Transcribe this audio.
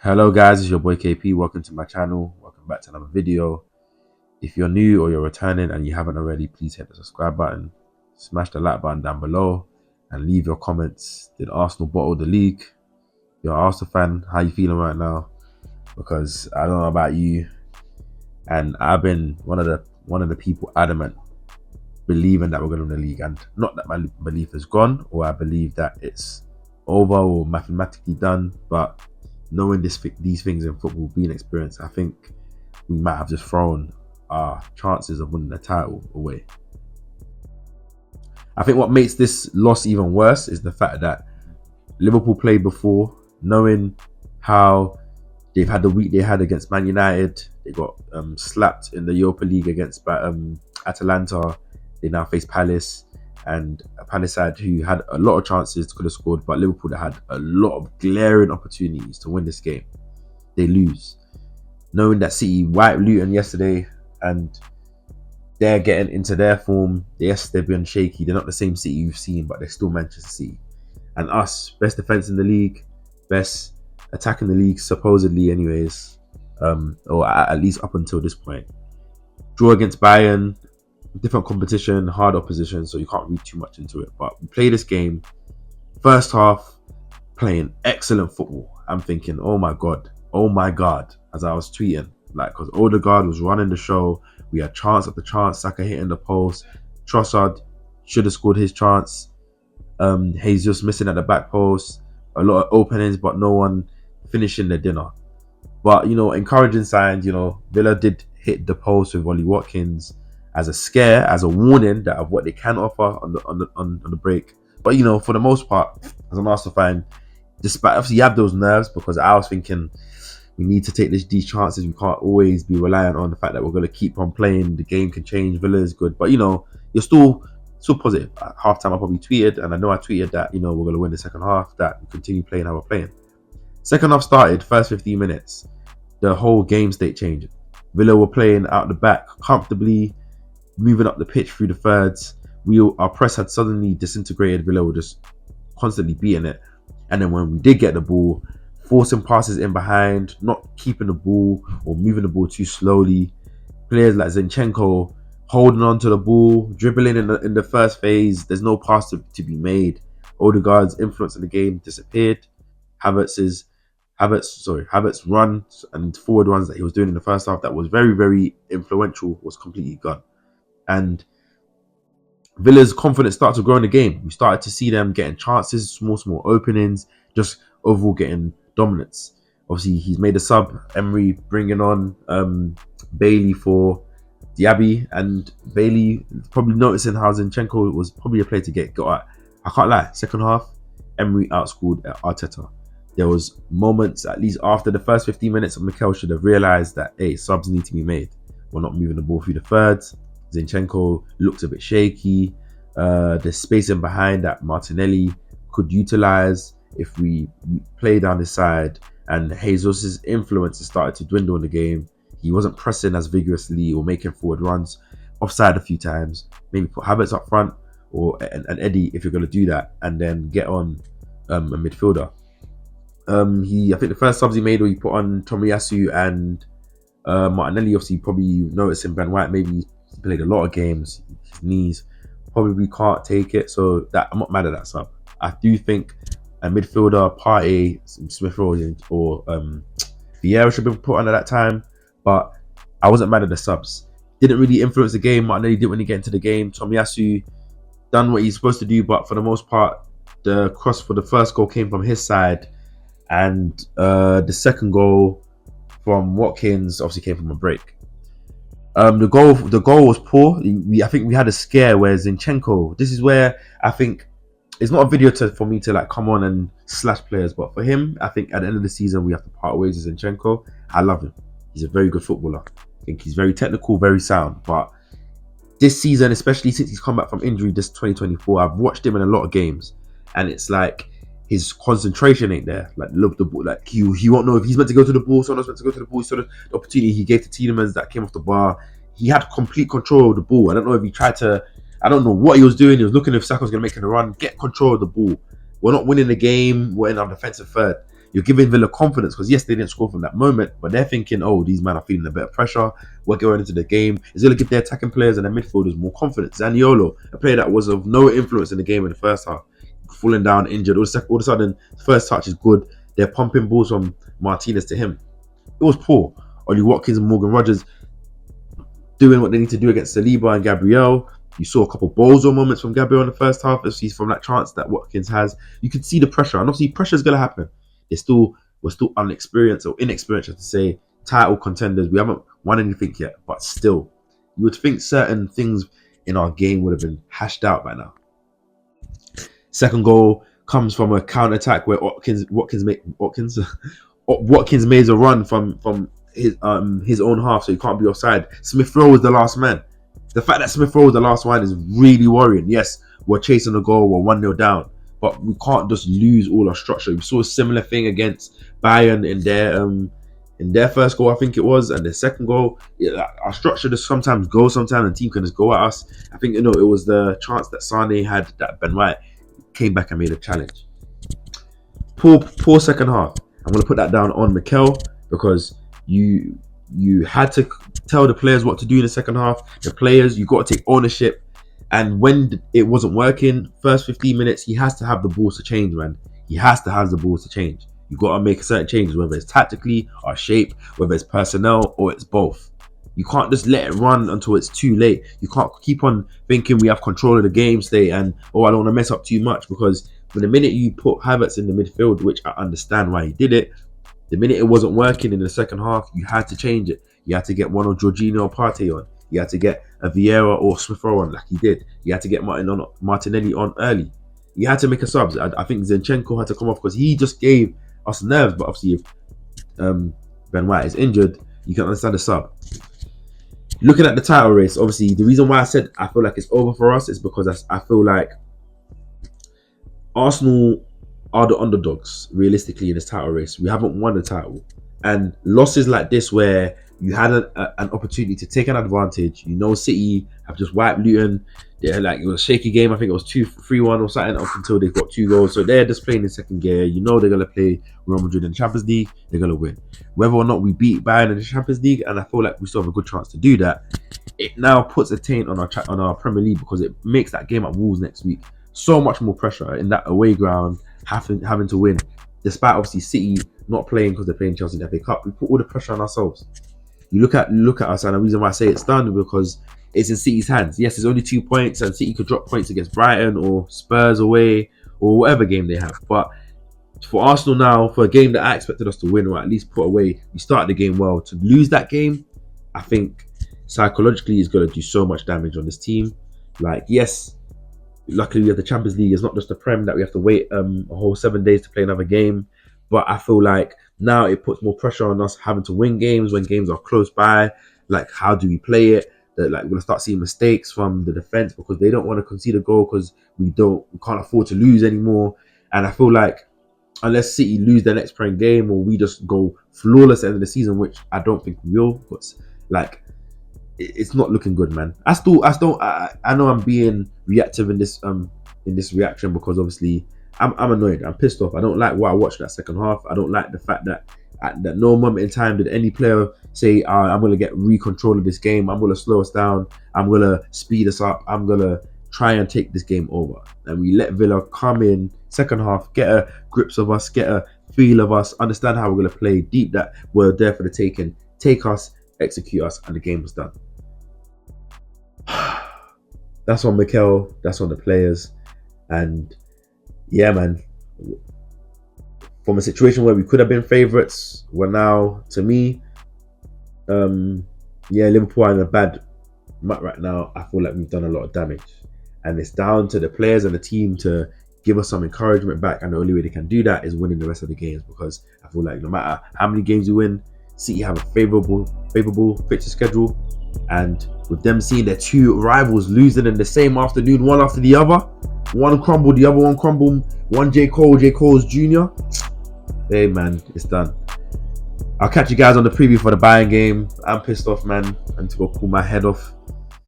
Hello guys, it's your boy KP. Welcome to my channel. Welcome back to another video. If you're new or you're returning and you haven't already, please hit the subscribe button, smash the like button down below, and leave your comments. Did Arsenal bottle the league? If you're an Arsenal fan, how you feeling right now? Because I don't know about you, and I've been one of the people adamant believing that we're going to win the league, and not that my belief is gone or I believe that it's over or mathematically done, but knowing these things in football, being experienced, I think we might have just thrown our chances of winning the title away. I think what makes this loss even worse is the fact that Liverpool played before, knowing how they've had the week they had against Man United. They got slapped in the Europa League against Atalanta. They now face Palace, and a Palace side who had a lot of chances, could have scored, but Liverpool that had a lot of glaring opportunities to win this game. They lose. Knowing that City wiped Luton yesterday and they're getting into their form. Yes, they've been shaky. They're not the same City you've seen, but they're still Manchester City. And us, best defense in the league, best attack in the league, supposedly anyways, or at least up until this point. Draw against Bayern, different competition, hard opposition, so you can't read too much into it. But we play this game, first half, playing excellent football. I'm thinking, oh my god, as I was tweeting, like, because Odegaard was running the show. We had chance after chance, Saka hitting the post, Trossard should have scored his chance. Jesus missing at the back post, a lot of openings, but no one finishing the dinner. But encouraging signs. Villa did hit the post with Ollie Watkins as a scare, as a warning that of what they can offer on the break. But for the most part, as an Arsenal fan, despite obviously you have those nerves, because I was thinking we need to take these chances. We can't always be reliant on the fact that we're going to keep on playing. The game can change. Villa is good, but you're still positive. At halftime, I probably tweeted, and I know I tweeted that we're going to win the second half. That we continue playing how we're playing. Second half started, first 15 minutes, the whole game state changed. Villa were playing out the back comfortably, moving up the pitch through the thirds. Our press had suddenly disintegrated. Villa were just constantly beating it. And then when we did get the ball, forcing passes in behind, not keeping the ball or moving the ball too slowly. Players like Zinchenko holding on to the ball, dribbling in the first phase. There's no pass to be made. Odegaard's influence in the game disappeared. Havertz's run and forward runs that he was doing in the first half that was very, very influential was completely gone. And Villa's confidence started to grow in the game. We started to see them getting chances, small openings, just overall getting dominance. Obviously, he's made a sub. Emery bringing on Bailey for Diaby, and Bailey probably noticing how Zinchenko was probably a player to get at. I can't lie. Second half, Emery outscored Arteta. There was moments, at least after the first 15 minutes, of Mikel should have realised that, hey, subs need to be made. We're not moving the ball through the thirds. Zinchenko looks a bit shaky. There's space in behind that Martinelli could utilise if we play down the side. And Jesus' influence has started to dwindle in the game. He wasn't pressing as vigorously or making forward runs. Offside a few times. Maybe put Havertz up front or an Eddie if you're going to do that, and then get on a midfielder. I think the first subs he made, where he put on Tomiyasu and Martinelli. Obviously, probably noticing Ben White maybe played a lot of games. His knees probably can't take it, so that I'm not mad at that sub. I do think a midfielder, Partey, Smith Rowe, or Vieira should be put on at that time, but I wasn't mad at the subs. Didn't really influence the game. Martinelli didn't really get into the game. Tomiyasu done what he's supposed to do, but for the most part, the cross for the first goal came from his side, and the second goal from Watkins obviously came from a break. The goal was poor. I think we had a scare where Zinchenko. This is where I think it's not a video for me to like come on and slash players, but for him, I think at the end of the season we have to part ways with Zinchenko. I love him. He's a very good footballer. I think he's very technical, very sound. But this season, especially since he's come back from injury, this 2024, I've watched him in a lot of games, and it's like his concentration ain't there. Like, look, the ball, like he won't know if he's meant to go to the ball. Someone's meant to go to the ball. So the opportunity he gave to Tielemans that came off the bar, he had complete control of the ball. I don't know if he tried to. I don't know what he was doing. He was looking if Saka was going to make a run, get control of the ball. We're not winning the game. We're in our defensive third. you're giving Villa confidence because yes, they didn't score from that moment, but they're thinking, oh, these men are feeling a bit of pressure. We're going into the game. It's going to give their attacking players and their midfielders more confidence. Zaniolo, a player that was of no influence in the game in the first half, falling down injured. All of a sudden, the first touch is good. They're pumping balls from Martinez to him. It was poor. Ollie Watkins and Morgan Rogers doing what they need to do against Saliba and Gabriel. You saw a couple Bozo moments from Gabriel in the first half. Obviously, from that chance that Watkins has, you could see the pressure, and obviously pressure is going to happen. We're still unexperienced or inexperienced, to say, title contenders. We haven't won anything yet, but still, you would think certain things in our game would have been hashed out by now. Second goal comes from a counter attack where Watkins made a run from his own half, so he can't be offside. Smith Rowe was the last man. The fact that Smith Rowe was the last one is really worrying. Yes, we're chasing a goal, we're 1-0 down, but we can't just lose all our structure. We saw a similar thing against Bayern in their first goal, I think it was, and the second goal. Yeah, our structure just sometimes goes, sometimes the team can just go at us. I think it was the chance that Sane had that Ben White came back and made a challenge. Poor second half. I'm going to put that down on Mikel because you had to tell the players what to do in the second half. The players, you got to take ownership. And when it wasn't working, first 15 minutes, he has to have the balls to change, man. He has to have the balls to change. You got to make certain changes, whether it's tactically or shape, whether it's personnel or it's both. You can't just let it run until it's too late. You can't keep on thinking we have control of the game state and, I don't want to mess up too much, because the minute you put Havertz in the midfield, which I understand why he did it, the minute it wasn't working in the second half, you had to change it. You had to get one of Jorginho or Partey on. You had to get a Vieira or Smith Rowe on like he did. You had to get Martinelli on early. You had to make a subs. I think Zinchenko had to come off because he just gave us nerves. But obviously, if Ben White is injured, you can understand the sub. Looking at the title race, obviously, the reason why I said I feel like it's over for us is because I feel like Arsenal are the underdogs, realistically, in this title race. We haven't won the title. And losses like this where you had an opportunity to take an advantage. City have just wiped Luton. It was a shaky game. I think it was 2-3-1 or something up until they got 2 goals. So they're just playing in second gear. They're going to play Real Madrid in the Champions League. They're going to win. Whether or not we beat Bayern in the Champions League, and I feel like we still have a good chance to do that, it now puts a taint on our Premier League because it makes that game at Wolves next week so much more pressure in that away ground, having to win. Despite obviously City not playing because they're playing Chelsea in the FA Cup, we put all the pressure on ourselves. You look at us, and the reason why I say it's done because it's in City's hands. Yes, it's only 2 points, and City could drop points against Brighton or Spurs away or whatever game they have. But for Arsenal now, for a game that I expected us to win or at least put away, we started the game well. To lose that game, I think psychologically is going to do so much damage on this team. Yes, luckily we have the Champions League. It's not just the Prem that we have to wait a whole 7 days to play another game. But I feel like now it puts more pressure on us having to win games when games are close by. How do we play it? We're going to start seeing mistakes from the defense because they don't want to concede a goal because we can't afford to lose anymore. And I feel like unless City lose their next Prem game or we just go flawless at the end of the season, which I don't think we will, but it's not looking good, man. I know I'm being reactive in this reaction because obviously I'm annoyed. I'm pissed off. I don't like what I watched that second half. I don't like the fact that at no moment in time did any player say, I'm going to get control of this game. I'm going to slow us down. I'm going to speed us up. I'm going to try and take this game over. And we let Villa come in second half, get a grips of us, get a feel of us, understand how we're going to play deep, that we're there for the taking, take us, execute us, and the game was done. That's on Mikel. That's on the players. And yeah, man, from a situation where we could have been favourites, we're now, to me, Liverpool are in a bad mat right now. I feel like we've done a lot of damage. And it's down to the players and the team to give us some encouragement back. And the only way they can do that is winning the rest of the games, because I feel like no matter how many games you win, City have a favourable fixture schedule. And with them seeing their 2 rivals losing in the same afternoon, one after the other, one crumble, the other one crumble, one J. Cole's Jr. Hey man, it's done. I'll catch you guys on the preview for the Bayern game. I'm pissed off, man. I need to go cool my head off.